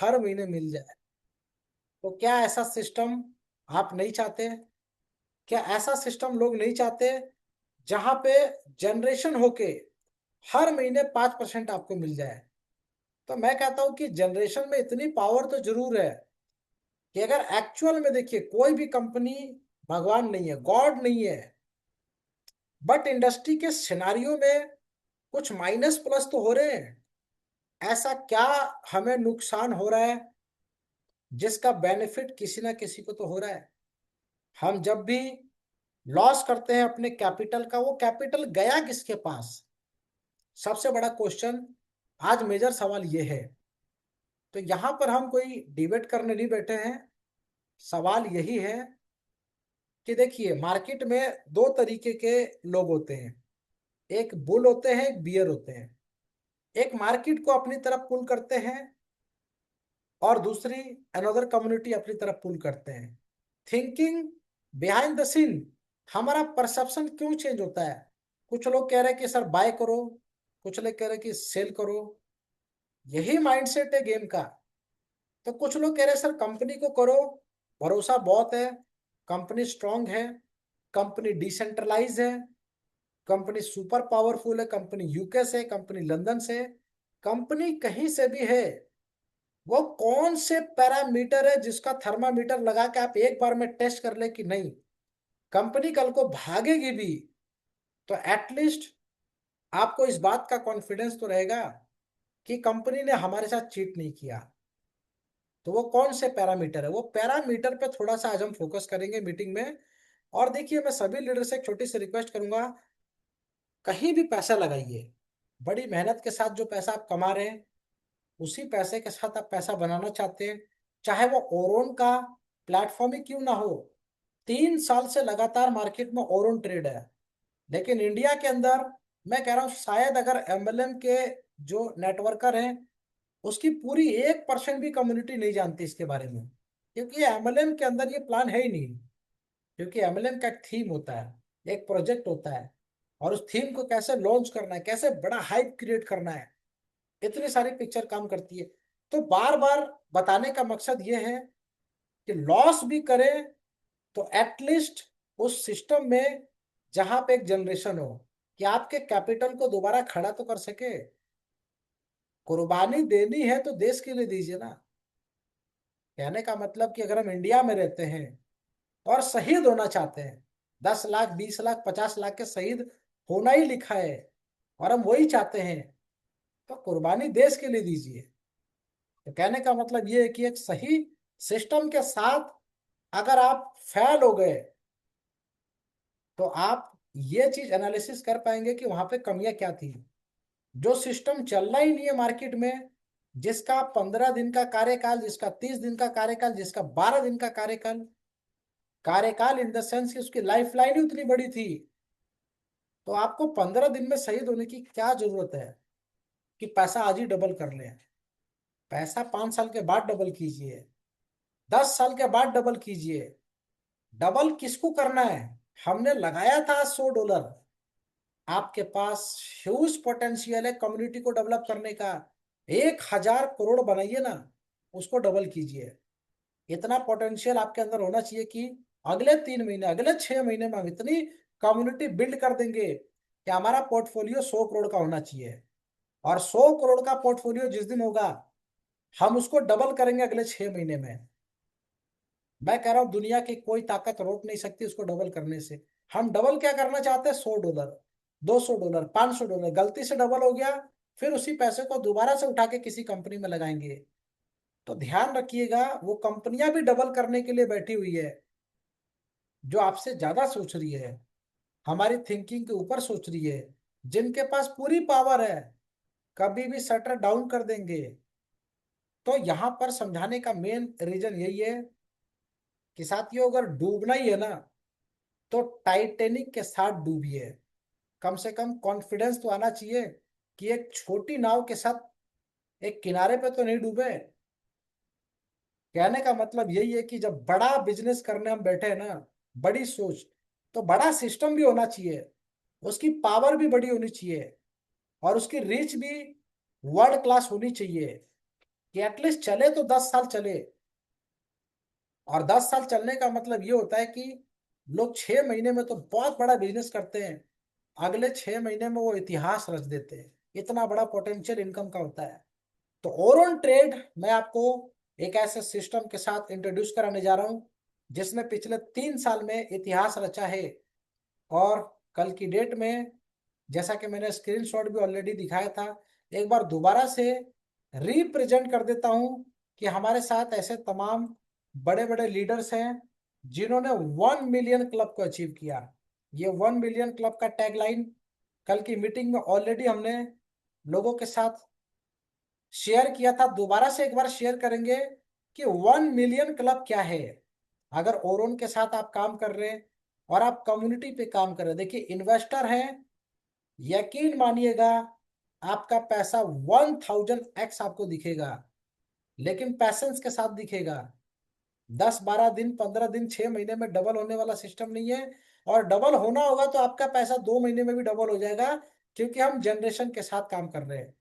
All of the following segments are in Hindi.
हर महीने मिल जाए। तो क्या ऐसा सिस्टम आप नहीं चाहते? क्या ऐसा सिस्टम लोग नहीं चाहते जहां पे जनरेशन होके हर महीने 5% आपको मिल जाए? तो मैं कहता हूं कि जनरेशन में इतनी पावर तो जरूर है कि अगर एक्चुअल में देखिए, कोई भी कंपनी भगवान नहीं है, गॉड नहीं है, बट इंडस्ट्री के सिनारियों में कुछ माइनस प्लस तो हो रहे हैं। ऐसा क्या हमें नुकसान हो रहा है जिसका बेनिफिट किसी ना किसी को तो हो रहा है? हम जब भी लॉस करते हैं अपने कैपिटल का, वो कैपिटल गया किसके पास? सबसे बड़ा क्वेश्चन, आज मेजर सवाल ये है। तो यहां पर हम कोई डिबेट करने नहीं बैठे हैं। सवाल यही है कि देखिए, मार्केट में दो तरीके के लोग होते हैं। एक बुल होते हैं, एक बियर होते हैं। एक मार्केट को अपनी तरफ पुल करते हैं और दूसरी अनदर कम्युनिटी अपनी तरफ पुल करते हैं। थिंकिंग बिहाइंड द सीन, हमारा परसेप्शन क्यों चेंज होता है? कुछ लोग कह रहे हैं कि सर बाय करो, कुछ लोग कह रहे हैं कि सेल करो। यही माइंडसेट है गेम का। तो कुछ लोग कह रहे हैं सर कंपनी को करो, भरोसा बहुत है, कंपनी स्ट्रांग है, कंपनी डिसेंट्रलाइज है, कंपनी सुपर पावरफुल है, कंपनी यूके से, कंपनी लंदन से, कंपनी कहीं से भी है। वो कौन से पैरामीटर है जिसका थर्मामीटर लगा के आप एक बार में टेस्ट कर ले कि नहीं, कंपनी कल को भागेगी भी तो एटलीस्ट आपको इस बात का कॉन्फिडेंस तो रहेगा कि कंपनी ने हमारे साथ चीट नहीं किया। तो वो कौन से पैरामीटर है? वो पैरामीटर पे थोड़ा सा आज हम फोकस करेंगे मीटिंग में। और देखिए, मैं सभी लीडर से एक छोटी सी रिक्वेस्ट करूंगा, कहीं भी पैसा लगाइए, बड़ी मेहनत के साथ जो पैसा आप कमा रहे हैं उसी पैसे के साथ आप पैसा बनाना चाहते हैं, चाहे वो ओरोन का प्लेटफॉर्म ही क्यों ना हो। 3 साल से लगातार मार्केट में ओरोन ट्रेड है, लेकिन इंडिया के अंदर मैं कह रहा हूं शायद अगर एमएलएम के जो नेटवर्कर हैं उसकी पूरी 1% भी कम्युनिटी नहीं जानती इसके बारे में, क्योंकि एमएलएम के अंदर ये प्लान है ही नहीं। क्योंकि एमएलएम का एक थीम होता है, एक प्रोजेक्ट होता है, और उस थीम को कैसे लॉन्च करना है, कैसे बड़ा हाइप क्रिएट करना है, इतनी सारी पिक्चर काम करती है। तो बार बार बताने का मकसद ये है कि लॉस भी करे तो एटलीस्ट उस सिस्टम में जहां पे एक जनरेशन हो कि आपके कैपिटल को दोबारा खड़ा तो कर सके। कुर्बानी देनी है तो देश के लिए दीजिए ना। कहने का मतलब कि अगर हम इंडिया में रहते हैं और शहीद होना चाहते हैं, 10 लाख 20 लाख 50 लाख के शहीद होना ही लिखा है, और हम वही चाहते हैं, तो कुर्बानी देश के लिए दीजिए। तो कहने का मतलब ये है कि एक सही सिस्टम के साथ अगर आप फेल हो गए तो आप ये चीज एनालिसिस कर पाएंगे कि वहां पे कमियां क्या थी। जो सिस्टम चल रहा ही नहीं है मार्केट में, जिसका 15 दिन का कार्यकाल, जिसका 30 दिन का कार्यकाल, जिसका 12 दिन का कार्यकाल, कार्यकाल इन द सेंस कि उसकी लाइफ लाइन ही उतनी बड़ी थी, तो आपको 15 दिन में शहीद होने की क्या जरूरत है कि पैसा आज ही डबल कर ले? पैसा 5 साल के बाद डबल कीजिए, 10 साल के बाद डबल कीजिए। डबल किसको करना है? हमने लगाया था $100, आपके पास ह्यूज पोटेंशियल है कम्युनिटी को डेवलप करने का। 1,000 करोड़ बनाइए ना, उसको डबल कीजिए। इतना पोटेंशियल आपके अंदर होना चाहिए कि अगले 3 महीने, अगले 6 महीने में हम इतनी कम्युनिटी बिल्ड कर देंगे कि हमारा पोर्टफोलियो 100 करोड़ का होना चाहिए। और 100 करोड़ का पोर्टफोलियो जिस दिन होगा, हम उसको डबल करेंगे अगले 6 महीने में। मैं कह रहा हूं दुनिया की कोई ताकत रोक नहीं सकती उसको डबल करने से। हम डबल क्या करना चाहते हैं? $100, $200, $500, गलती से डबल हो गया, फिर उसी पैसे को दोबारा से उठा के किसी कंपनी में लगाएंगे। तो ध्यान रखिएगा, वो कंपनियां भी डबल करने के लिए बैठी हुई है, जो आपसे ज्यादा सोच रही है, हमारी थिंकिंग के ऊपर सोच रही है, जिनके पास पूरी पावर है, कभी भी शटर डाउन कर देंगे। तो यहां पर समझाने का मेन रीजन यही है कि साथियों, अगर डूबना ही है ना तो टाइटेनिक के साथ डूबिए। कम से कम कॉन्फिडेंस तो आना चाहिए कि एक छोटी नाव के साथ एक किनारे पे तो नहीं डूबे। कहने का मतलब यही है कि जब बड़ा बिजनेस करने हम बैठे हैं ना, बड़ी सोच, तो बड़ा सिस्टम भी होना चाहिए, उसकी पावर भी बड़ी होनी चाहिए, और उसकी रीच भी वर्ल्ड क्लास होनी चाहिए। कि एटलीस्ट चले तो 10 साल चले। और 10 साल चलने का मतलब ये होता है कि लोग 6 महीने में तो बहुत बड़ा बिजनेस करते हैं, अगले 6 महीने में वो इतिहास रच देते हैं। इतना बड़ा पोटेंशियल इनकम का होता है। तो ओरोन ट्रेड मैं आपको एक ऐसे सिस्टम के साथ इंट्रोड्यूस कराने जा रहा हूं जिसने पिछले 3 साल में इतिहास रचा है। और कल की डेट में, जैसा कि मैंने स्क्रीनशॉट भी ऑलरेडी दिखाया था, एक बार दोबारा से रिप्रेजेंट कर देता हूं कि हमारे साथ ऐसे तमाम बड़े बड़े लीडर्स हैं जिन्होंने 1 मिलियन क्लब को अचीव किया। ये 1 मिलियन क्लब का टैगलाइन कल की मीटिंग में ऑलरेडी हमने लोगों के साथ शेयर किया था। दोबारा से एक बार शेयर करेंगे कि 1 मिलियन क्लब क्या है। अगर ओरोन के साथ आप काम कर रहे हैं और आप कम्युनिटी पे काम कर रहे हैं, देखिए इन्वेस्टर हैं, यकीन मानिएगा आपका पैसा 1000x आपको दिखेगा, लेकिन पैसेंस के साथ दिखेगा। 10 12 दिन 15 दिन 6 महीने में डबल होने वाला सिस्टम नहीं है। और डबल होना होगा तो आपका पैसा 2 महीने में भी डबल हो जाएगा, क्योंकि हम जनरेशन के साथ काम कर रहे हैं।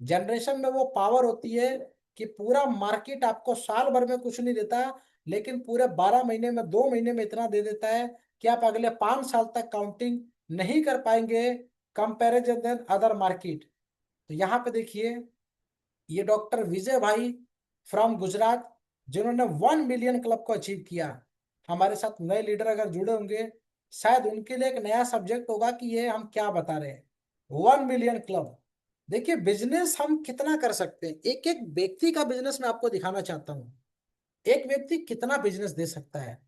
जनरेशन में वो पावर होती है कि पूरा मार्केट आपको साल भर में कुछ नहीं देता, लेकिन पूरे 12 महीने में 2 महीने में इतना दे देता है कि आप अगले 5 साल तक काउंटिंग नहीं कर पाएंगे कंपैरिजन देन अदर मार्केट। तो यहाँ पे देखिए, ये डॉक्टर विजय भाई फ्रॉम गुजरात, जिन्होंने 1 मिलियन क्लब को अचीव किया। हमारे साथ नए लीडर अगर जुड़े होंगे, शायद उनके लिए एक नया सब्जेक्ट होगा कि ये हम क्या बता रहे हैं। 1 मिलियन क्लब। देखिए बिजनेस हम कितना कर सकते हैं, एक एक व्यक्ति का बिजनेस मैं आपको दिखाना चाहता हूँ। एक व्यक्ति कितना बिजनेस दे सकता है।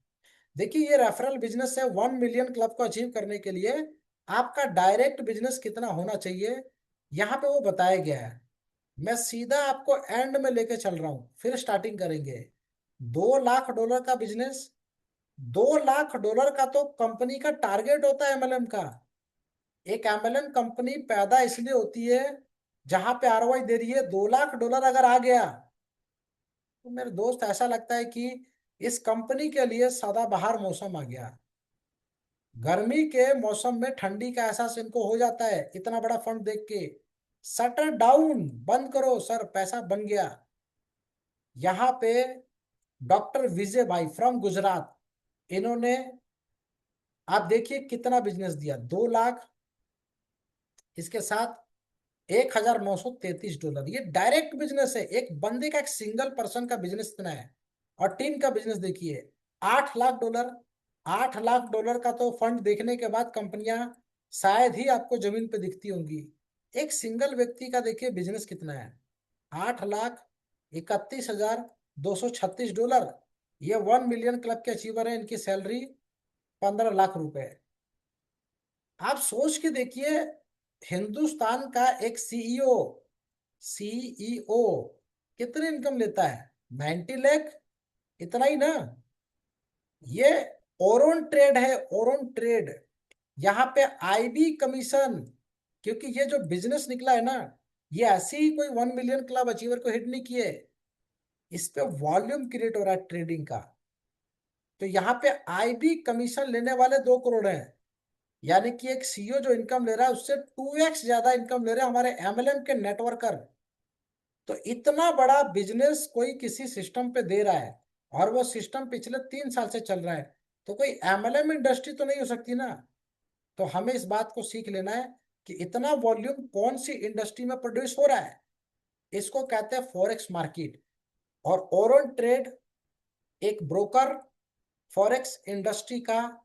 देखिए ये रेफरल बिजनेस है। 1 मिलियन क्लब को अचीव करने के लिए आपका डायरेक्ट बिजनेस कितना होना चाहिए, यहाँ पे वो बताया गया है। मैं सीधा आपको एंड में लेके चल रहा हूं, फिर स्टार्टिंग करेंगे। $2 लाख का बिजनेस। $2 लाख का तो कंपनी का टारगेट होता है एमएलएम का। एक एमएलएम कंपनी पैदा इसलिए होती है जहां पे आरओआई दे रही है। $2 लाख अगर आ गया तो मेरे दोस्त ऐसा लगता है कि इस कंपनी के लिए सदाबहार मौसम आ गया। गर्मी के मौसम में ठंडी का एहसास इनको हो जाता है इतना बड़ा फंड देख के। शटर डाउन, बंद करो सर, पैसा बन गया। यहाँ पे डॉक्टर विजय भाई फ्रॉम गुजरात, इन्होंने आप देखिए कितना बिजनेस दिया। 2 लाख, इसके साथ $1933। ये डायरेक्ट बिजनेस है, एक बंदे का, एक सिंगल पर्सन का बिजनेस इतना है। और टीम का बिजनेस देखिए, $8 लाख। $8 लाख का तो फंड देखने के बाद कंपनियां शायद ही आपको जमीन पे दिखती होंगी। एक सिंगल व्यक्ति का देखिए बिजनेस कितना है। 8,31,236 डॉलर। ये 1 मिलियन क्लब के अचीवर है, इनकी सैलरी $15 लाख। आप सोच के देखिए, हिंदुस्तान का एक सीईओ कितने इनकम लेता है? 90 लाख, इतना ही ना। ये ओरोन ट्रेड है, ओरोन ट्रेड। यहाँ पे आईबी कमीशन, क्योंकि ये जो बिजनेस निकला है ना, ये ऐसे ही कोई 1 मिलियन क्लब अचीवर को हिट नहीं किए। इस पे वॉल्यूम क्रिएट हो रहा है ट्रेडिंग का। तो यहाँ पे आईबी कमीशन लेने वाले 2 करोड़ हैं। यानी कि एक सीईओ जो इनकम ले रहा है उससे 2x ज्यादा इनकम ले रहे हैं हमारे एमएलएम के नेटवर्कर। तो इतना बड़ा बिजनेस कोई किसी सिस्टम पे दे रहा है, और वो सिस्टम पिछले 3 साल से चल रहा है, तो कोई एमएलएम इंडस्ट्री तो नहीं हो सकती ना। तो हमें इस बात को सीख लेना है कि इतना वॉल्यूम कौन सी इंडस्ट्री में प्रोड्यूस हो रहा है। इसको कहते हैं फॉरेक्स मार्केट। और ओरन ट्रेड एक ब्रोकर, फॉरेक्स इंडस्ट्री का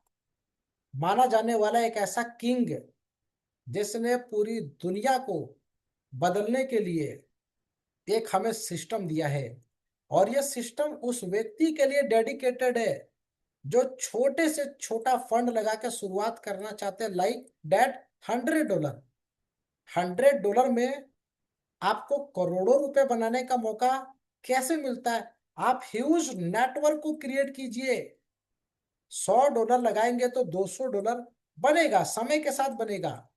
माना जाने वाला एक ऐसा किंग, जिसने पूरी दुनिया को बदलने के लिए एक हमें सिस्टम दिया है। और यह सिस्टम उस व्यक्ति के लिए डेडिकेटेड है जो छोटे से छोटा फंड लगा के शुरुआत करना चाहते हैं, लाइक डेट $100। $100 में आपको करोड़ों रुपए बनाने का मौका कैसे मिलता है? आप ह्यूज नेटवर्क को क्रिएट कीजिए। $100 लगाएंगे तो $200 बनेगा, समय के साथ बनेगा।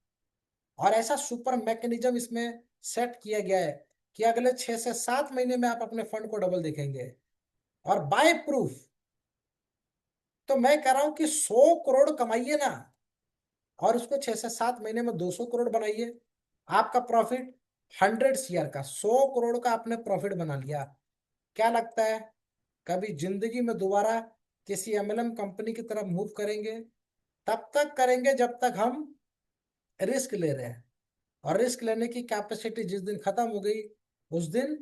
और ऐसा सुपर मैकेनिज्म इसमें सेट किया गया है कि अगले 6 से 7 महीने में आप अपने फंड को डबल देखेंगे। और बाय प्रूफ तो मैं कह रहा हूं कि 100 करोड़ कमाइए ना, और उसको 6 से 7 महीने में 200 करोड़ बनाइए। आपका प्रॉफिट 100 CR का, 100 करोड़ का आपने प्रॉफिट बना लिया। क्या लगता है कभी जिंदगी में दोबारा किसी एमएलएम कंपनी की तरफ मूव करेंगे? तब तक करेंगे जब तक हम रिस्क ले रहे हैं, और रिस्क लेने की कैपेसिटी जिस दिन खत्म हो गई उस दिन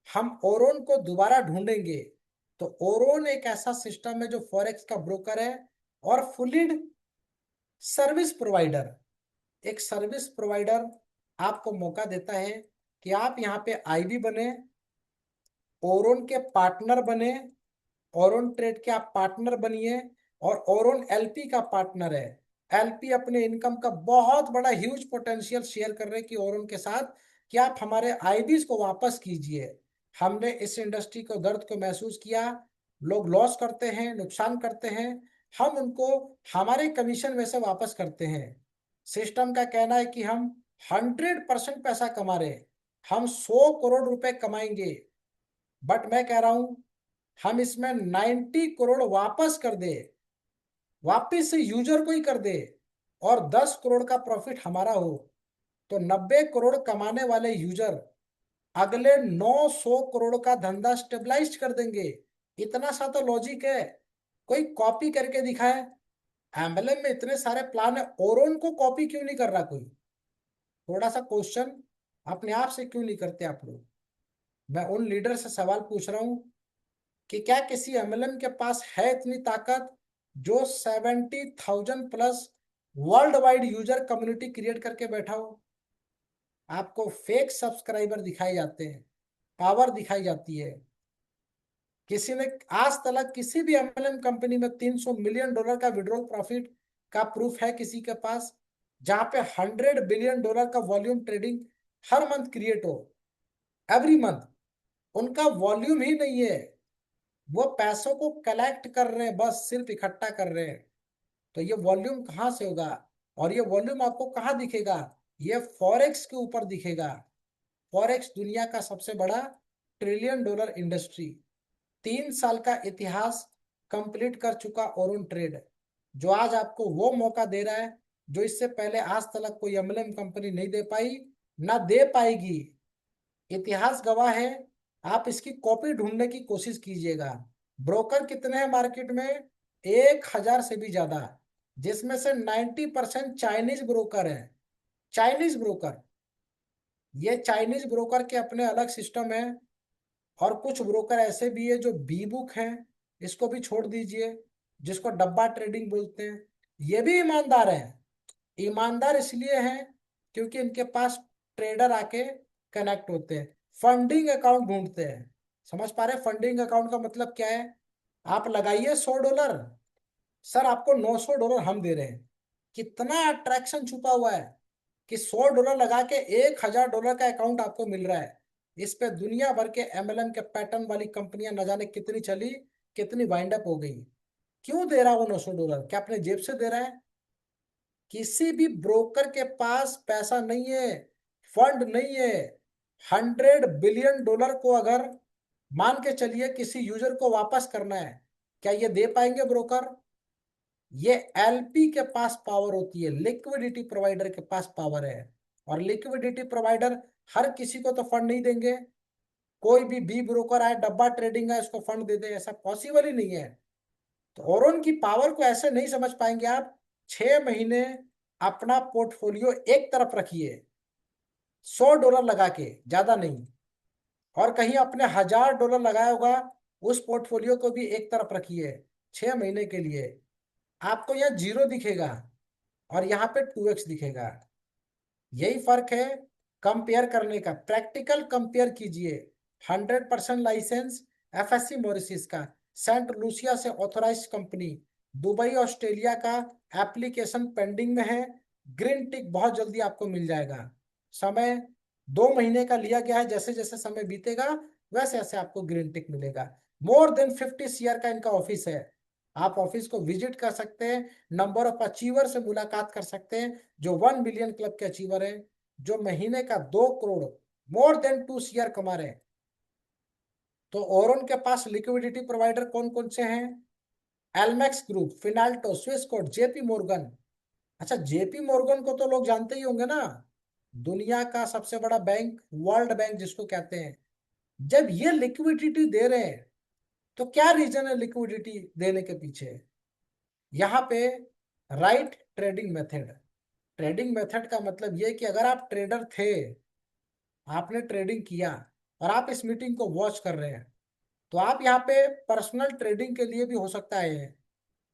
हम ओरोन को दोबारा ढूंढेंगे। तो ओरोन एक ऐसा सिस्टम है जो फॉरेक्स का ब्रोकर है और फुली सर्विस प्रोवाइडर। एक सर्विस प्रोवाइडर आपको मौका देता है कि आप यहाँ पे आईबी बने, ओरोन के पार्टनर बने, ओरोन ट्रेड के आप पार्टनर बनिए, और ओरोन एलपी का पार्टनर है। एलपी अपने इनकम का बहुत बड़ा ह्यूज पोटेंशियल शेयर कर रहे हैं कि ओरोन के साथ कि आप हमारे आईबीज को वापस कीजिए। हमने इस इंडस्ट्री को दर्द को महसूस किया, लोग लॉस करते हैं, नुकसान करते हैं, हम उनको हमारे कमीशन में से वापस करते हैं। सिस्टम का कहना है कि हम 100% पैसा कमा रहे हैं, हम 100 करोड़ रुपए कमाएंगे, बट मैं कह रहा हूं हम इसमें 90 करोड़ वापस कर दे, वापिस से यूजर को ही कर दे, और 10 करोड़ का प्रॉफिट हमारा हो, तो 90 करोड़ कमाने वाले यूजर अगले 900 करोड़ का धंधा स्टेबलाइज कर देंगे। इतना सा तो लॉजिक है, कोई कॉपी करके दिखाए। एम्बलम में इतने सारे प्लान है, ओरोन को कॉपी क्यों नहीं कर रहा कोई? थोड़ा सा क्वेश्चन अपने आप से क्यों नहीं करते आप लोग? मैं उन लीडर से सवाल पूछ रहा हूं कि क्या किसी एमएलएम के पास है इतनी ताकत जो 70,000 plus world wide user community create करके बैठा हो? आपको फेक सब्सक्राइबर दिखाए जाते हैं, पावर दिखाई जाती है। किसी ने आज तक किसी भी एमएलएम कंपनी में $300 मिलियन का विड्रॉल प्रॉफिट का प्रूफ है किसी के पास? जहां पे $100 बिलियन का वॉल्यूम ट्रेडिंग हर मंथ क्रिएट हो, एवरी मंथ, उनका वॉल्यूम ही नहीं है, वो पैसों को कलेक्ट कर रहे हैं, बस सिर्फ इकट्ठा कर रहे हैं। तो ये वॉल्यूम कहाँ से होगा? और ये वॉल्यूम आपको कहाँ दिखेगा? ये फॉरेक्स के ऊपर दिखेगा। फॉरेक्स दुनिया का सबसे बड़ा $1 ट्रिलियन इंडस्ट्री, 3 साल का इतिहास कंप्लीट कर चुका ओरोन ट्रेड, जो आज आपको वो मौका दे रहा है जो इससे पहले आज तक कोई एमएलएम कंपनी नहीं दे पाई, ना दे पाएगी। इतिहास गवाह है। आप इसकी कॉपी ढूंढने की कोशिश कीजिएगा। ब्रोकर कितने हैं मार्केट में? 1,000 से भी ज्यादा, जिसमें से 90% चाइनीज ब्रोकर हैं। चाइनीज ब्रोकर, ये चाइनीज ब्रोकर के अपने अलग सिस्टम है। और कुछ ब्रोकर ऐसे भी है जो बी बुक है, इसको भी छोड़ दीजिए, जिसको डब्बा ट्रेडिंग बोलते हैं। ये भी ईमानदार है। ईमानदार इसलिए हैं क्योंकि इनके पास ट्रेडर आके कनेक्ट होते हैं, फंडिंग अकाउंट ढूंढते हैं। समझ पा रहे हैं फंडिंग अकाउंट का मतलब क्या है? आप लगाइए $100, सर आपको $900 हम दे रहे हैं। कितना अट्रैक्शन छुपा हुआ है कि $100 लगा के $1,000 का अकाउंट आपको मिल रहा है। इस पे दुनिया भर के एमएलएम के पैटर्न वाली कंपनियां न जाने कितनी चली, कितनी वाइंड अप हो गई। क्यों दे रहा है वो $900? क्या अपने जेब से दे रहा है? किसी भी ब्रोकर के पास पैसा नहीं है, फंड नहीं है। $100 बिलियन को अगर मान के चलिए किसी यूजर को वापस करना है, क्या ये दे पाएंगे ब्रोकर? ये एलपी के पास पावर होती है, लिक्विडिटी प्रोवाइडर के पास पावर है। और लिक्विडिटी प्रोवाइडर हर किसी को तो फंड नहीं देंगे। कोई भी बी ब्रोकर आए, डब्बा ट्रेडिंग है, इसको फंड दे दे, ऐसा पॉसिबल ही नहीं है। तो ओरोन की पावर को ऐसे नहीं समझ पाएंगे आप। 6 महीने अपना पोर्टफोलियो एक तरफ रखिए, $100 लगा के, ज्यादा नहीं, और कहीं अपने $1,000 लगाया होगा उस पोर्टफोलियो को भी एक तरफ रखिए 6 महीने के लिए। आपको यह जीरो दिखेगा और यहाँ पे 2x दिखेगा। यही फर्क है कंपेयर करने का। प्रैक्टिकल कंपेयर कीजिए। 100% लाइसेंस एफएससी मॉरिशस का, सेंट लूसिया से ऑथोराइज कंपनी, दुबई ऑस्ट्रेलिया का एप्लीकेशन पेंडिंग में है। ग्रीन टिक बहुत जल्दी आपको मिल जाएगा। समय 2 महीने का लिया गया है, जैसे जैसे समय बीतेगा वैसे वैसे आपको ग्रीन टिक मिलेगा। मोर देन 50 CR का इनका ऑफिस है। आप ऑफिस को विजिट कर सकते हैं, नंबर ऑफ अचीवर से मुलाकात कर सकते हैं जो 1 बिलियन क्लब के अचीवर हैं, जो महीने का 2 करोड़, मोर देन 2 CR कमा रहे हैं। तो ओरोन के पास लिक्विडिटी प्रोवाइडर कौन कौन से हैं? Elmex group, Finalto, Swissquote, JP Morgan. अच्छा, जेपी मोर्गन को तो लोग जानते ही होंगे ना, दुनिया का सबसे बड़ा बैंक, वर्ल्ड बैंक जिसको कहते हैं, जब ये लिक्विडिटी दे रहे हैं तो क्या रीजन है लिक्विडिटी देने के पीछे? यहाँ पे right trading method. Trading method का मतलब ये कि अगर आप ट्रेडर थे, आपने ट्रेडिंग किया और आप इस मीटिंग को वॉच कर रहे हैं, तो आप यहाँ पे पर्सनल ट्रेडिंग के लिए भी हो सकता है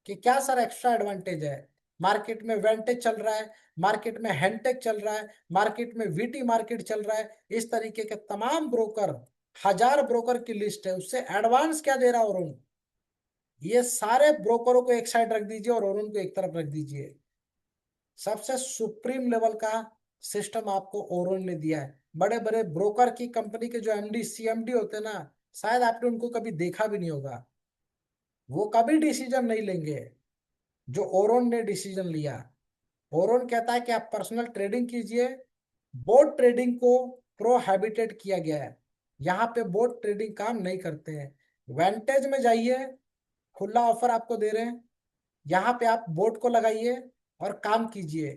कि क्या सर एक्स्ट्रा एडवांटेज है। मार्केट में वेंटेज चल रहा है, मार्केट में हैंटेक चल रहा है, मार्केट में वीटी मार्केट चल रहा है, इस तरीके के तमाम ब्रोकर, 1000 ब्रोकर की लिस्ट है, उससे एडवांस क्या दे रहा है ओरोन? ये सारे ब्रोकरों को एक साइड रख दीजिए और ओरोन को एक तरफ रख दीजिए। सबसे सुप्रीम लेवल का सिस्टम आपको ओरोन ने दिया है। बड़े बड़े ब्रोकर की कंपनी के जो एमडी सीएमडी होते हैं ना, शायद आपने उनको कभी देखा भी नहीं होगा, वो कभी डिसीजन नहीं लेंगे जो ओरोन ने डिसीजन लिया। ओरोन कहता है कि आप पर्सनल ट्रेडिंग कीजिए। बोट ट्रेडिंग को प्रोहिबिटेड किया गया है, यहाँ पे बोट ट्रेडिंग काम नहीं करते हैं। वेंटेज में जाइए, खुला ऑफर आपको दे रहे हैं, यहाँ पे आप बोट को लगाइए और काम कीजिए।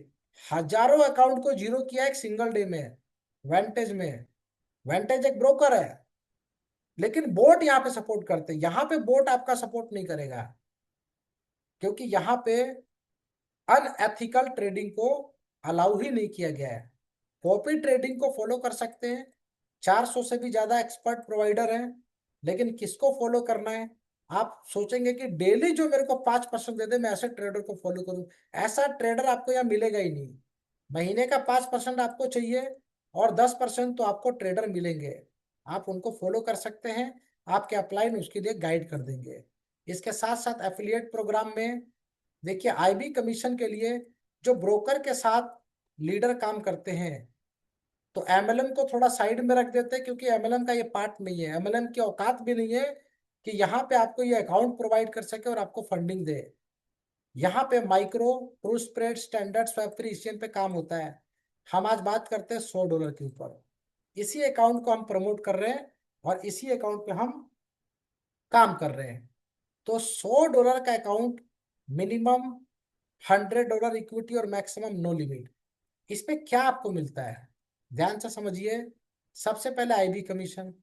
हजारों अकाउंट को जीरो किया एक सिंगल डे में वेंटेज में। वेंटेज एक ब्रोकर है, लेकिन बोट यहाँ पे सपोर्ट करते हैं। यहाँ पे बोट आपका सपोर्ट नहीं करेगा, क्योंकि यहाँ पे अनएथिकल ट्रेडिंग को अलाउ ही नहीं किया गया है। कॉपी ट्रेडिंग को फॉलो कर सकते हैं, 400 से भी ज्यादा एक्सपर्ट प्रोवाइडर हैं, लेकिन किसको फॉलो करना है? आप सोचेंगे कि डेली जो मेरे को 5% दे दे मैं ऐसे ट्रेडर को फॉलो करूं, ऐसा ट्रेडर आपको यहाँ मिलेगा ही नहीं। महीने का 5% आपको चाहिए और 10% तो आपको ट्रेडर मिलेंगे, आप उनको फॉलो कर सकते हैं, आपके अपलाइन उसके लिए गाइड कर देंगे। इसके साथ साथ एफिलिएट प्रोग्राम में देखिए, आईबी कमीशन के लिए जो ब्रोकर के साथ लीडर काम करते हैं, तो एमएलएम को थोड़ा साइड में रख देते हैं, क्योंकि एमएलएम का ये पार्ट नहीं है, एमएलएम की औकात भी नहीं है कि यहाँ पे आपको ये अकाउंट प्रोवाइड कर सके और आपको फंडिंग दे। यहाँ पे micro, true spread, standard swap free ECM पे काम होता है। हम आज बात करते हैं $100 के ऊपर। इसी अकाउंट को हम प्रमोट कर रहे हैं और इसी अकाउंट पे हम काम कर रहे हैं। तो $100 का अकाउंट, मिनिमम $100 इक्विटी और मैक्सिमम नो लिमिट। इस पे क्या आपको मिलता है, ध्यान से समझिए। सबसे पहले आईबी कमीशन।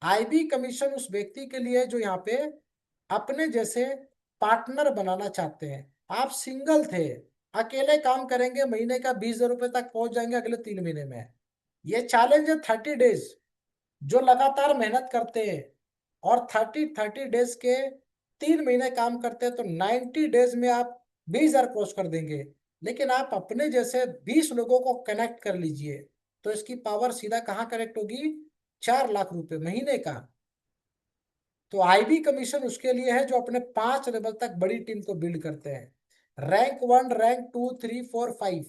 आईबी कमीशन उस व्यक्ति के लिए जो यहाँ पे अपने जैसे पार्टनर बनाना चाहते हैं। आप सिंगल थे, अकेले काम करेंगे, महीने का 20,000 रुपए तक पहुंच जाएंगे अगले 3 महीने में। ये चैलेंज है 30 डेज। जो लगातार मेहनत करते हैं और 30 डेज के 3 महीने काम करते हैं, तो 90 डेज में आप 20,000 क्रॉस कर देंगे। लेकिन आप अपने जैसे 20 लोगों को कनेक्ट कर लीजिए, तो इसकी पावर सीधा कहाँ कनेक्ट होगी? 4 लाख रुपए महीने का। तो आईबी कमीशन उसके लिए है जो अपने 5 लेवल तक बड़ी टीम को बिल्ड करते हैं। Rank 1, rank 2, 3, 4, 5।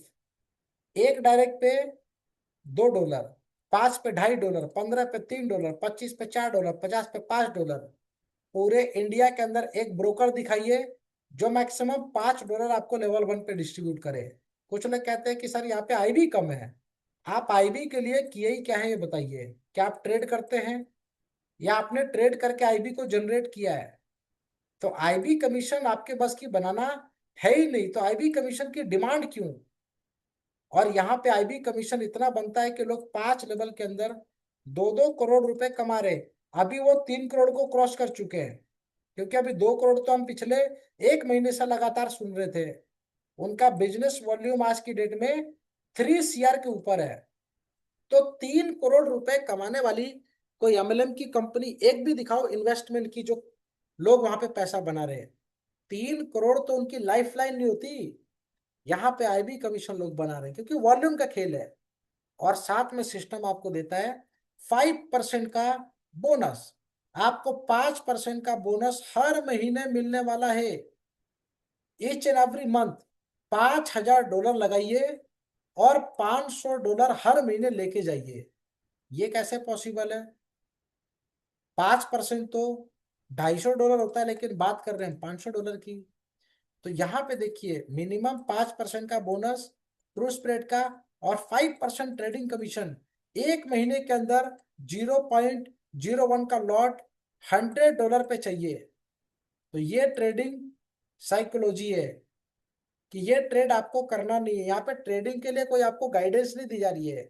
एक डायरेक्ट पे $2, 5 पे $2.5, 15 पे $3, 25 पे $4, 50 पे $5। पूरे इंडिया के अंदर एक ब्रोकर दिखाइए जो मैक्सिमम $5 आपको लेवल 1 पे डिस्ट्रीब्यूट करे। कुछ लोग कहते हैं कि सर यहाँ पे आईबी कम है। आप आईबी के लिए किए ही क्या है ये बताइए? क्या आप ट्रेड करते हैं या आपने ट्रेड करके आईबी को जनरेट किया है? तो आईबी कमीशन आपके बस की बनाना है ही नहीं, तो आईबी कमीशन की डिमांड क्यों? और यहाँ पे आईबी कमीशन इतना बनता है कि लोग 5 लेवल के अंदर 2-2 करोड़ रुपए कमा रहे। अभी वो 3 करोड़ को क्रॉस कर चुके हैं, क्योंकि अभी 2 करोड़ तो हम पिछले 1 महीने से लगातार सुन रहे थे। उनका बिजनेस वॉल्यूम आज की डेट में 3 CR के ऊपर है। तो 3 करोड़ रुपए कमाने वाली कोई एमएलएम की कंपनी एक भी दिखाओ इन्वेस्टमेंट की, जो लोग वहां पे पैसा बना रहे हैं। 3 करोड़ तो उनकी लाइफ लाइन नहीं होती, यहाँ पे आईबी कमीशन लोग बना रहे हैं, क्योंकि वॉल्यूम का खेल है। और साथ में सिस्टम आपको देता है 5% का बोनस। आपको 5% का बोनस हर महीने मिलने वाला है, ईच एंड एवरी मंथ। $5,000 लगाइए और $500 हर महीने लेके जाइए। ये कैसे पॉसिबल है? 5% तो $250 होता है, लेकिन बात कर रहे हैं $500 की। तो यहाँ पे देखिए, मिनिमम 5% का बोनस ट्रू स्प्रेड का और 5% ट्रेडिंग कमीशन। एक महीने के अंदर 0.01 का लॉट $100 पे चाहिए। तो ये ट्रेडिंग साइकोलॉजी है कि ये ट्रेड आपको करना नहीं है। यहाँ पे ट्रेडिंग के लिए कोई आपको गाइडेंस नहीं दी जा रही है,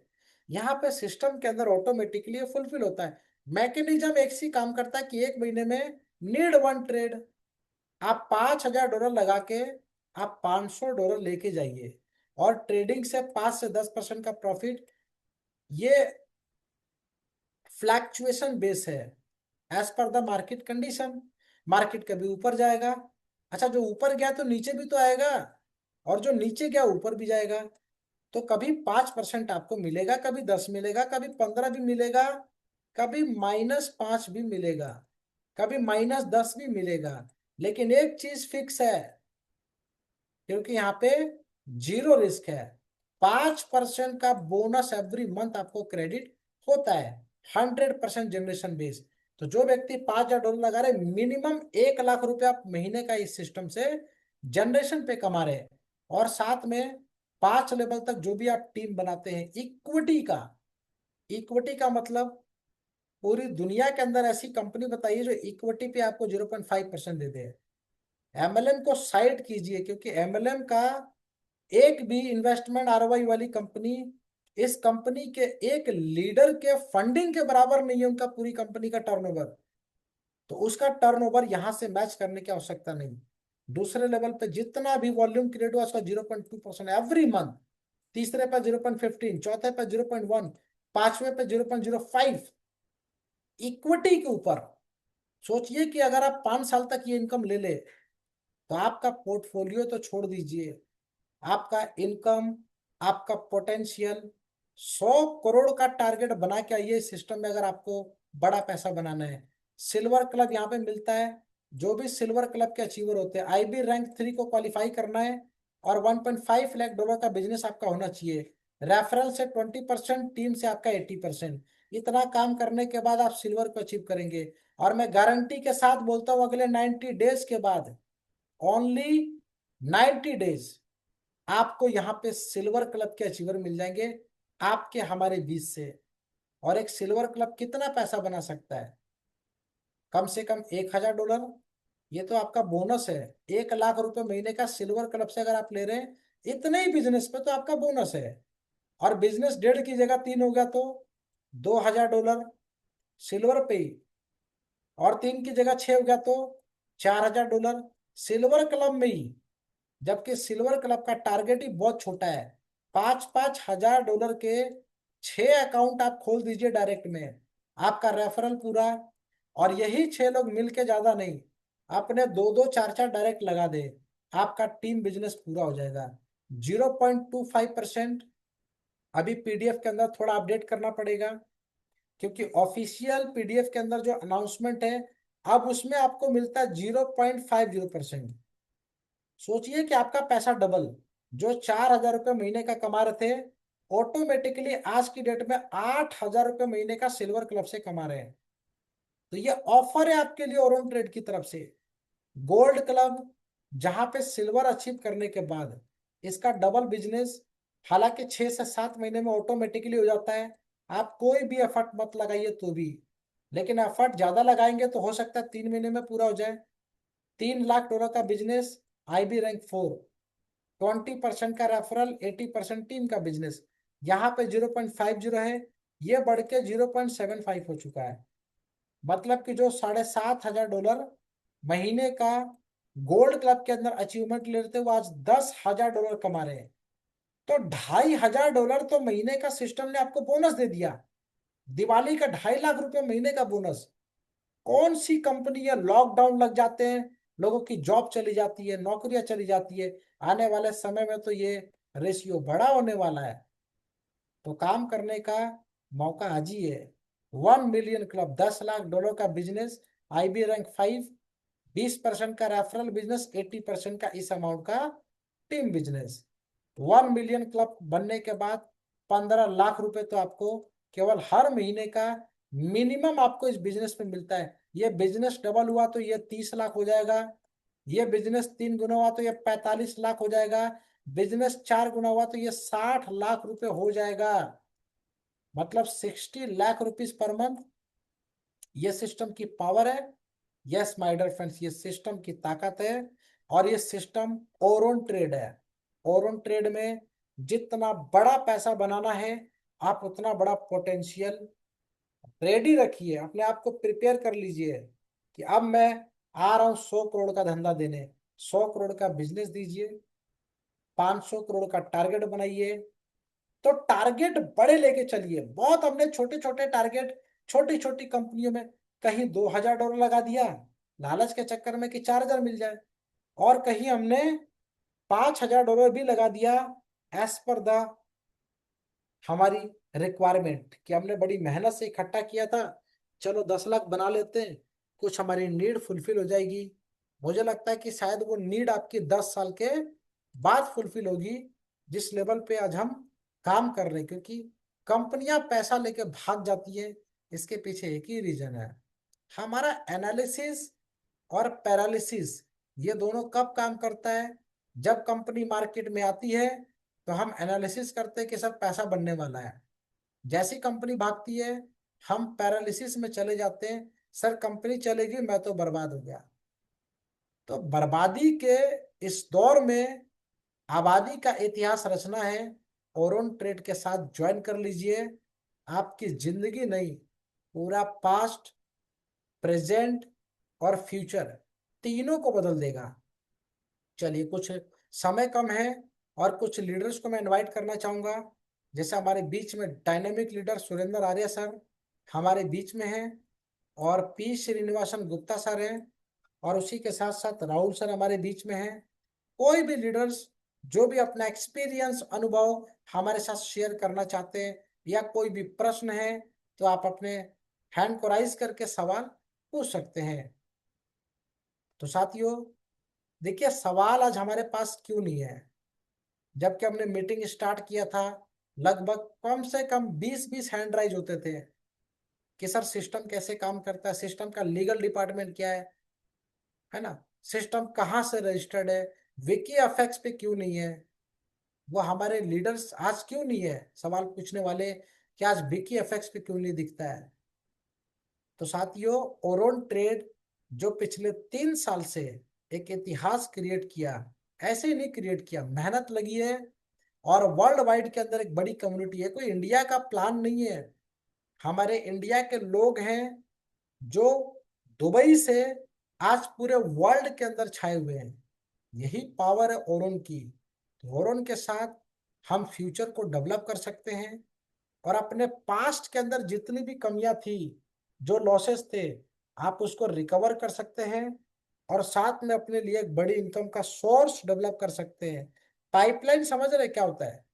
यहाँ पे सिस्टम के अंदर ऑटोमेटिकली फुलफिल होता है। मैकेनिज्म एक सी काम करता है कि एक महीने में नीड वन ट्रेड, आप $5,000 लगा के आप $500 लेके जाइए, और ट्रेडिंग से 5 से 10% का प्रॉफिट, ये फ्लैक्चुएशन बेस है, as per the market condition. Market कभी ऊपर जाएगा, अच्छा जो ऊपर गया तो नीचे भी तो आएगा, और जो नीचे गया ऊपर भी जाएगा। तो कभी 5% आपको मिलेगा, कभी 10 मिलेगा, कभी 15 भी मिलेगा, कभी -5 भी मिलेगा, कभी -10 भी मिलेगा। लेकिन एक चीज फिक्स है, क्योंकि यहाँ पे जीरो रिस्क है, 5% का बोनस एवरी मंथ आपको क्रेडिट होता है, 100% जनरेशन बेस। तो जो व्यक्ति $5,000 लगा रहे, मिनिमम 1 लाख रुपए आप महीने का इस सिस्टम से जनरेशन पे कमा रहे हैं। और साथ में 5 लेवल तक जो भी आप टीम बनाते हैं इक्विटी का, इक्विटी का मतलब पूरी दुनिया के अंदर ऐसी कंपनी बताइए जो इक्विटी पे आपको 0.5% दे दे। एमएलएम को साइड कीजिए, क्योंकि एमएलएम का एक भी इन्वेस्टमेंट आरओआई वाली कंपनी इस कंपनी के एक लीडर के फंडिंग के बराबर नहीं है, उनका पूरी कंपनी का टर्नओवर। तो उसका टर्नओवर यहां से मैच करने की आवश्यकता नहीं। दूसरे लेवल पे जितना भी वॉल्यूम क्रिएट हुआ उसका 0.2% एवरी मंथ, तीसरे पे 0.15, चौथे पे 0.1, पांचवे पे 0.05, इक्विटी के ऊपर। सोचिए कि अगर आप 5 साल तक ये इनकम ले ले, तो आपका पोर्टफोलियो तो छोड़ दीजिए, आपका इनकम, आपका पोटेंशियल, 100 करोड़ का टारगेट बना के आइए इस सिस्टम में, अगर आपको बड़ा पैसा बनाना है। सिल्वर क्लब यहाँ पे मिलता है, जो भी सिल्वर क्लब के अचीवर होते हैं, IB रैंक 3 को क्वालिफाई करना है, और $1.5 लाख का बिजनेस आपका होना चाहिए। रेफरल से 20%, टीम से आपका 80%। इतना काम करने के बाद आप सिल्वर को अचीव करेंगे। और मैं गारंटी के साथ बोलता हूँ, अगले 90 डेज के बाद, ओनली 90 डेज, आपको यहाँ पे सिल्वर क्लब के अचीवर मिल जाएंगे, आपके हमारे बीच से। और एक सिल्वर क्लब कितना पैसा बना सकता है? कम से कम $1,000। ये तो आपका बोनस है। 1 लाख रुपए महीने का सिल्वर क्लब से अगर आप ले रहे हैं इतने ही बिजनेस पे, तो आपका बोनस है। और बिजनेस 1.5 की जगह 3 हो गया तो $2,000 सिल्वर पे ही, और 3 की जगह 6 हो गया तो $4,000 सिल्वर क्लब में ही। जबकि सिल्वर क्लब का टारगेट ही बहुत छोटा है, 5-5 हजार डॉलर के 6 अकाउंट आप खोल दीजिए डायरेक्ट में, आपका रेफरल पूरा। और यही 6 लोग मिलके, ज्यादा नहीं, अपने 2-2, 4-4 डायरेक्ट लगा दे, आपका टीम बिजनेस पूरा हो जाएगा। 0.25%। अभी पीडीएफ के अंदर थोड़ा अपडेट करना पड़ेगा, क्योंकि ऑफिशियल पीडीएफ के अंदर जो अनाउंसमेंट है, अब उसमें आपको मिलता है 0.50%। सोचिए कि आपका पैसा डबल, जो $4,000 महीने का कमा रहे थे, ऑटोमेटिकली आज की डेट में $8,000 महीने का सिल्वर क्लब से कमा रहे हैं। तो ये ऑफर है आपके लिए ओरोन ट्रेड की तरफ से। गोल्ड क्लब, जहां पे सिल्वर अचीव करने के बाद इसका डबल बिजनेस, हालांकि 6 से 7 महीने में ऑटोमेटिकली हो जाता है, आप कोई भी एफर्ट मत लगाइए तो भी। लेकिन एफर्ट ज्यादा लगाएंगे तो हो सकता है 3 महीने में पूरा हो जाए। $3 लाख का बिजनेस, IB रैंक 4, 20% का रेफरल, 80% टीम का बिजनेस। यहाँ पे 0.50 है, ये बढ़ के 0.75 हो चुका है। मतलब कि जो $7,500 महीने का गोल्ड क्लब के अंदर अचीवमेंट ले रहे थे, वो आज $10,000 कमा रहे हैं। तो $2,500 तो महीने का सिस्टम ने आपको बोनस दे दिया, दिवाली का $2.5 लाख महीने का बोनस। कौन सी कंपनी है, लॉकडाउन लग जाते हैं, लोगों की जॉब चली जाती है, नौकरियां चली जाती है, आने वाले समय में तो ये रेशियो बड़ा होने वाला है। तो काम करने का मौका आज ही है। 1 मिलियन क्लब, $10 लाख का बिजनेस, IB रैंक 5, 20% का रेफरल बिजनेस, 80% का इस अमाउंट का टीम बिजनेस। 1 मिलियन क्लब बनने के बाद $15 लाख तो आपको केवल हर महीने का मिनिमम आपको इस बिजनेस में मिलता है। ये बिजनेस डबल हुआ तो ये 30 लाख हो जाएगा, ये बिजनेस 3 गुना हुआ तो ये 45 लाख हो जाएगा, बिजनेस 4 गुना हुआ तो ये 60 लाख हो जाएगा। मतलब 60 लाख रुपीज पर मंथ। ये सिस्टम की पावर है। यस माय डियर फ्रेंड्स, ये सिस्टम की ताकत है। और ये सिस्टम ओरोन ट्रेड है। ओरोन ट्रेड में जितना बड़ा पैसा बनाना है, आप उतना बड़ा पोटेंशियल रेडी रखिए, अपने आप को प्रिपेयर कर लीजिए कि अब मैं आ रहा हूँ 100 करोड़ का धंधा देने। 100 करोड़ का बिजनेस दीजिए, 500 करोड़ का टारगेट बनाइए। तो टारगेट बड़े लेके चलिए। बहुत हमने छोटे छोटे टारगेट छोटी छोटी कंपनियों में कहीं $2000 लगा दिया लालच के चक्कर में कि 4000 मिल जाए, और कहीं हमने $5000 भी लगा दिया एज पर द हमारी रिक्वायरमेंट, कि हमने बड़ी मेहनत से इकट्ठा किया था, चलो 10 लाख बना लेते हैं, कुछ हमारी नीड फुलफिल हो जाएगी। मुझे लगता है कि शायद वो नीड आपकी 10 साल के बाद फुलफिल होगी, जिस लेवल पे आज हम काम कर रहे हैं। क्योंकि कंपनियां पैसा लेके भाग जाती है, इसके पीछे एक ही रीजन है, हमारा एनालिसिस और पैरालिसिस। ये दोनों कब काम करता है? जब कंपनी मार्केट में आती है तो हम एनालिसिस करते हैं कि सर पैसा बनने वाला है। जैसी कंपनी भागती है हम पैरालिसिस में चले जाते हैं, सर कंपनी चलेगी मैं तो बर्बाद हो गया। तो बर्बादी के इस दौर में आबादी का इतिहास रचना है, ओरोन ट्रेड के साथ ज्वाइन कर लीजिए। आपकी जिंदगी नहीं, पूरा पास्ट, प्रेजेंट और फ्यूचर तीनों को बदल देगा। चलिए, कुछ समय कम है और कुछ लीडर्स को मैं इनवाइट करना चाहूंगा। जैसे हमारे बीच में डायनेमिक लीडर सुरेंद्र आर्य सर हमारे बीच में हैं, और पी श्रीनिवासन गुप्ता सर हैं, और उसी के साथ साथ राहुल सर हमारे बीच में हैं। कोई भी लीडर्स जो भी अपना एक्सपीरियंस अनुभव हमारे साथ शेयर करना चाहते हैं, या कोई भी प्रश्न है, तो आप अपने हैंड को राइज करके सवाल पूछ सकते हैं। तो साथियों, देखिए सवाल आज हमारे पास क्यों नहीं है? जबकि हमने मीटिंग स्टार्ट किया था, लगभग कम से कम 20-20 हैंड राइज होते थे कि सर सिस्टम कैसे काम करता है, सिस्टम का लीगल डिपार्टमेंट क्या है ना, सिस्टम कहाँ से रजिस्टर्ड है, विकी एफएक्स पे क्यों नहीं है। वो हमारे लीडर्स आज क्यों नहीं है सवाल पूछने वाले कि आज विकी एफएक्स पे क्यों नहीं दिखता है। तो साथियों, ओरोन ट्रेड जो पिछले 3 साल से एक इतिहास क्रिएट किया, ऐसे ही नहीं क्रिएट किया, मेहनत लगी है। और वर्ल्ड वाइड के अंदर एक बड़ी कम्युनिटी है, कोई इंडिया का प्लान नहीं है। हमारे इंडिया के लोग हैं जो दुबई से आज पूरे वर्ल्ड के अंदर छाए हुए हैं। यही पावर है ओरोन की। तो ओरोन के साथ हम फ्यूचर को डेवलप कर सकते हैं, और अपने पास्ट के अंदर जितनी भी कमियां थी, जो लॉसेस थे, आप उसको रिकवर कर सकते हैं, और साथ में अपने लिए एक बड़ी इनकम का सोर्स डेवलप कर सकते हैं। पाइपलाइन समझ रहे क्या होता है?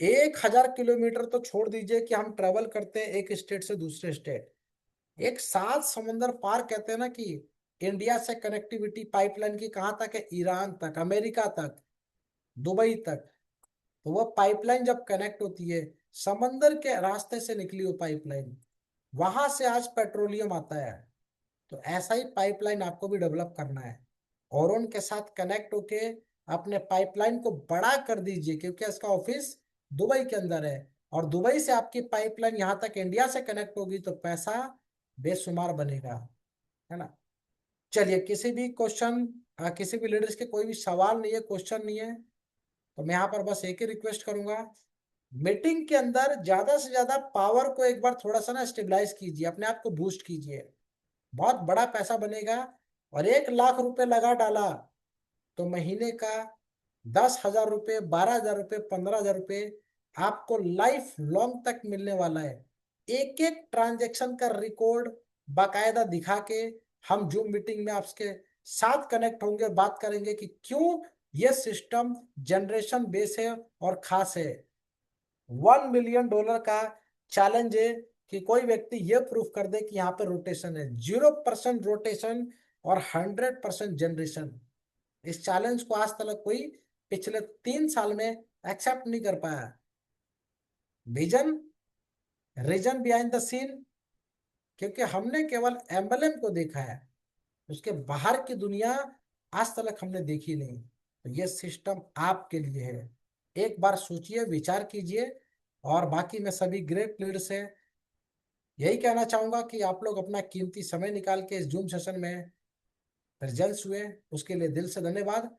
1000 किलोमीटर तो छोड़ दीजिए कि हम ट्रेवल करते हैं एक स्टेट से दूसरे स्टेट, एक 7 समंदर पार कहते हैं ना, कि इंडिया से कनेक्टिविटी पाइपलाइन की कहाँ तक है? ईरान तक, अमेरिका तक, दुबई तक। तो वो पाइपलाइन जब कनेक्ट होती है, समंदर के रास्ते से निकली वो पाइपलाइन, वहां से आज पेट्रोलियम आता है। तो ऐसा ही पाइपलाइन आपको भी डेवलप करना है, और उनके साथ कनेक्ट होके अपने पाइपलाइन को बड़ा कर दीजिए, क्योंकि इसका ऑफिस दुबई के अंदर है, और दुबई से आपकी पाइपलाइन यहाँ तक इंडिया से कनेक्ट होगी, तो पैसा बेशुमार बनेगा, है ना। चलिए, किसी भी क्वेश्चन, किसी भी लीडर्स के कोई भी सवाल नहीं है, क्वेश्चन नहीं है, तो मैं यहाँ पर बस एक ही रिक्वेस्ट करूंगा, मीटिंग के अंदर ज्यादा से ज्यादा पावर को एक बार थोड़ा सा ना स्टेबलाइज कीजिए, अपने आप को बूस्ट कीजिए, बहुत बड़ा पैसा बनेगा। और 1 लाख रुपए लगा डाला तो महीने का 10,000 रुपये, 12,000 रुपये, 15,000 रुपये आपको लाइफ लॉन्ग तक मिलने वाला है। एक एक ट्रांजेक्शन का रिकॉर्ड बाकायदा दिखा के हम जूम मीटिंग में आपके साथ कनेक्ट होंगे, बात करेंगे कि क्यों यह सिस्टम जनरेशन बेस है और खास है। $1 मिलियन का चैलेंज है कि कोई व्यक्ति ये प्रूफ कर दे कि यहाँ पे रोटेशन है, 0% रोटेशन और 100% जनरेशन। इस चैलेंज को आज तक कोई पिछले 3 साल में एक्सेप्ट नहीं कर पाया। Vision, reason behind the scene, क्योंकि हमने केवल एम्बलम को देखा है, उसके बाहर की दुनिया आज तक हमने देखी नहीं। तो ये सिस्टम आपके लिए है, एक बार सोचिए, विचार कीजिए। और बाकी मैं सभी ग्रेट लीडर से यही कहना चाहूंगा कि आप लोग अपना कीमती समय निकाल के इस जूम सेशन में प्रेजेंस हुए, उसके लिए दिल से धन्यवाद।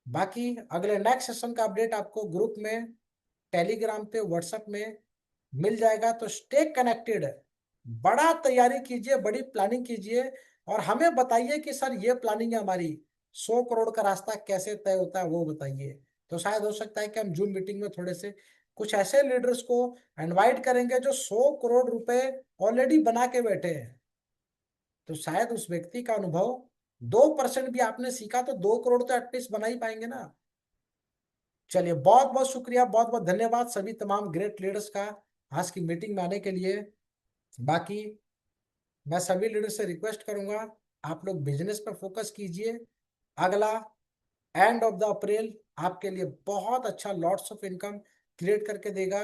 बाकी अगले नेक्स्ट सेशन का अपडेट आपको ग्रुप में टेलीग्राम पे, व्हाट्सएप में मिल जाएगा। तो स्टे कनेक्टेड, बड़ा तैयारी कीजिए, बड़ी प्लानिंग कीजिए और हमें बताइए कि सर ये प्लानिंग है हमारी, 100 करोड़ का रास्ता कैसे तय होता है वो बताइए। तो शायद हो सकता है कि हम जूम मीटिंग में थोड़े से कुछ ऐसे लीडर्स को इनवाइट करेंगे जो 100 करोड़ रुपए ऑलरेडी बना के बैठे हैं। तो शायद उस व्यक्ति का अनुभव 2% भी आपने सीखा तो 2 करोड़ तो एटलीस्ट बना ही पाएंगे ना। चलिए, बहुत बहुत शुक्रिया, बहुत बहुत धन्यवाद सभी तमाम ग्रेट लीडर्स का आज की मीटिंग में आने के लिए। बाकी मैं सभी लीडर से रिक्वेस्ट करूंगा, आप लोग बिजनेस पर फोकस कीजिए। अगला एंड ऑफ द अप्रैल आपके लिए बहुत अच्छा लॉट्स ऑफ इनकम क्रिएट करके देगा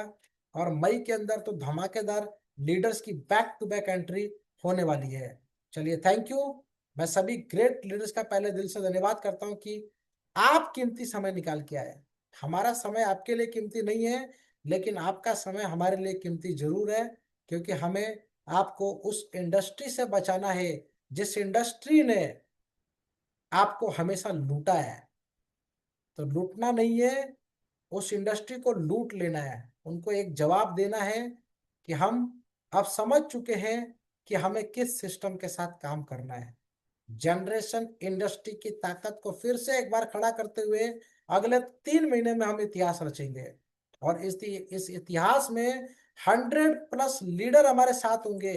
और मई के अंदर तो धमाकेदार लीडर्स की बैक टू बैक एंट्री होने वाली है। चलिए, थैंक यू। मैं सभी ग्रेट लीडर्स का पहले दिल से धन्यवाद करता हूं कि आप कीमती समय निकाल के आए। हमारा समय आपके लिए कीमती नहीं है, लेकिन आपका समय हमारे लिए कीमती जरूर है, क्योंकि हमें आपको उस इंडस्ट्री से बचाना है जिस इंडस्ट्री ने आपको हमेशा लूटा है। तो लूटना नहीं है, उस इंडस्ट्री को लूट लेना है, उनको एक जवाब देना है कि हम अब समझ चुके हैं कि हमें किस सिस्टम के साथ काम करना है। जनरेशन इंडस्ट्री की ताकत को फिर से एक बार खड़ा करते हुए अगले 3 महीने में हम इतिहास रचेंगे और इस इतिहास में 100+ लीडर हमारे साथ होंगे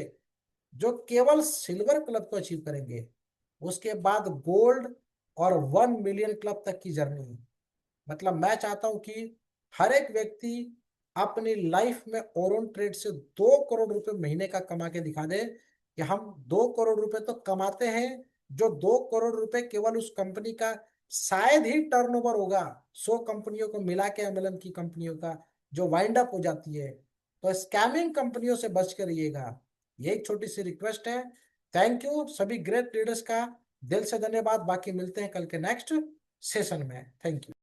जो केवल सिल्वर क्लब को अचीव करेंगे। उसके बाद गोल्ड और 1 मिलियन क्लब तक की जर्नी। मतलब मैं चाहता हूं कि हर एक व्यक्ति अपनी लाइफ में ओरोन ट्रेड से 2 करोड़ रुपए महीने का कमा के दिखा दे कि हम 2 करोड़ रुपए तो कमाते हैं, जो 2 करोड़ रुपए केवल उस कंपनी का शायद ही टर्नओवर होगा 100 कंपनियों को मिला के, एमएलएम की कंपनियों का जो वाइंड अप हो जाती है। तो स्कैमिंग कंपनियों से बच कर रहिएगा, ये एक छोटी सी रिक्वेस्ट है। थैंक यू सभी ग्रेट लीडर्स का दिल से धन्यवाद। बाकी मिलते हैं कल के नेक्स्ट सेशन में। Thank you.